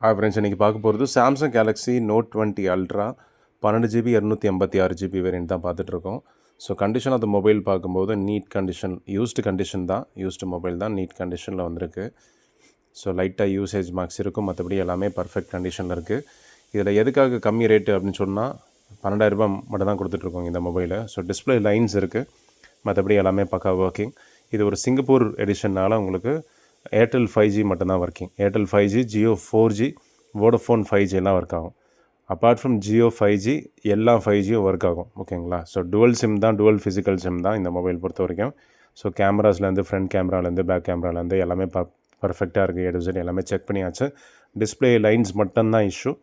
Friends இன்றைக்கி பார்க்க போகிறது Samsung Galaxy Note 20 Ultra 12 GB 256 GB variant தான் பார்த்துட்ருக்கோம். So condition of the mobile பார்க்கும்போது நீட் கண்டிஷன், யூஸ்டு கண்டிஷன் தான், யூஸ்டு மொபைல் தான் நீட் கண்டிஷனில் வந்திருக்கு. ஸோ லைட்டாக யூசேஜ் மார்க்ஸ் இருக்கும், மற்றபடி எல்லாமே பர்ஃபெக்ட் கண்டிஷனில் இருக்குது. இதில் எதுக்காக கம்மி ரேட்டு அப்படின்னு சொன்னால் 12,000 மட்டும் தான் கொடுத்துட்ருக்கோங்க இந்த மொபைலை. ஸோ டிஸ்பிளே லைன்ஸ் இருக்குது, மற்றபடி எல்லாமே பக்கா ஒர்க்கிங். இது ஒரு சிங்கப்பூர் எடிஷனால் உங்களுக்கு ஏர்டெல் 5G மட்டும்தான் working. Airtel 5G, Jio 4G, Vodafone 5G எல்லாம் ஒர்க் ஆகும். அப்பார்ட் ஃப்ரம் ஜியோ 5G எல்லா 5Gயும் ஒர்க் ஆகும். ஓகேங்களா? ஸோ டுவல் சிம் தான், டுவல் ஃபிசிக்கல் சிம் தான் இந்த மொபைல் பொறுத்த வரைக்கும். ஸோ கேமராஸ்லேருந்து, ஃப்ரண்ட் கேமராலேருந்து, பேக் கேமராலேருந்து எல்லாமே பர்ஃபெக்டாக இருக்குது. ஏ எல்லாமே செக் பண்ணியாச்சு. டிஸ்பிளே லைன்ஸ் மட்டும்தான் இஷ்யூ,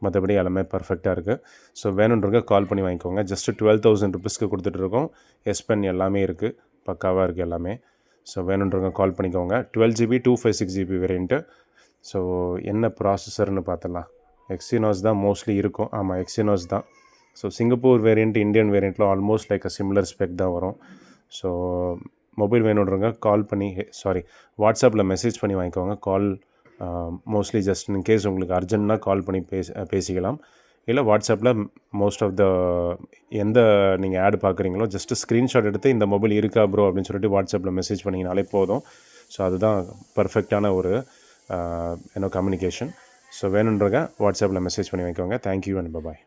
மற்றபடி எல்லாமே பர்ஃபெக்டாக இருக்குது. ஸோ வேணுன்றவங்க கால் பண்ணி வாங்கிக்கோங்க. ஜஸ்ட்டு 12,000 ருபீஸ்க்கு கொடுத்துட்ருக்கோம். எஸ்பென் எல்லாமே இருக்குது, பக்காவாக இருக்குது எல்லாமே. ஸோ வேணுன்றவங்க கால் பண்ணிக்கோங்க. 12 ஜிபி 256 ஜிபி வேரியண்ட்டு. ஸோ என்ன ப்ராசஸர்னு பார்த்துடலாம். எக்ஸினோஸ் தான் மோஸ்ட்லி இருக்கும். ஆமாம், எக்ஸினோஸ் தான். ஸோ சிங்கப்பூர் வேரியண்ட், இந்தியன் வேரியண்ட்டில் ஆல்மோஸ்ட் லைக் சிமிலர் ஸ்பெக் தான் வரும். ஸோ மொபைல் வேணுன்றவங்க கால் பண்ணி, வாட்ஸ்அப்பில் மெசேஜ் பண்ணி வாங்கிக்கோங்க. கால் மோஸ்ட்லி ஜஸ்ட் இன் கேஸ் உங்களுக்கு அர்ஜென்ட்னா கால் பண்ணி பேசிக்கலாம். இல்லை வாட்ஸ்அப்பில் மோஸ்ட் ஆஃப் த எந்த நீங்கள் ஆட் பார்க்குறீங்களோ ஜஸ்ட்டு ஸ்க்ரீன்ஷாட் எடுத்து இந்த மொபைல் இருக்கா ப்ரோ அப்படின்னு சொல்லிட்டு வாட்ஸ்அப்பில் மெசேஜ் பண்ணிங்கனாலே போதும். ஸோ அதுதான் பர்ஃபெக்டான ஒரு கம்யூனிகேஷன். ஸோ வேணுன்றங்க வாட்ஸ்அப்பில் மெசேஜ் பண்ணி வைக்கோங்க. Thank you and bye.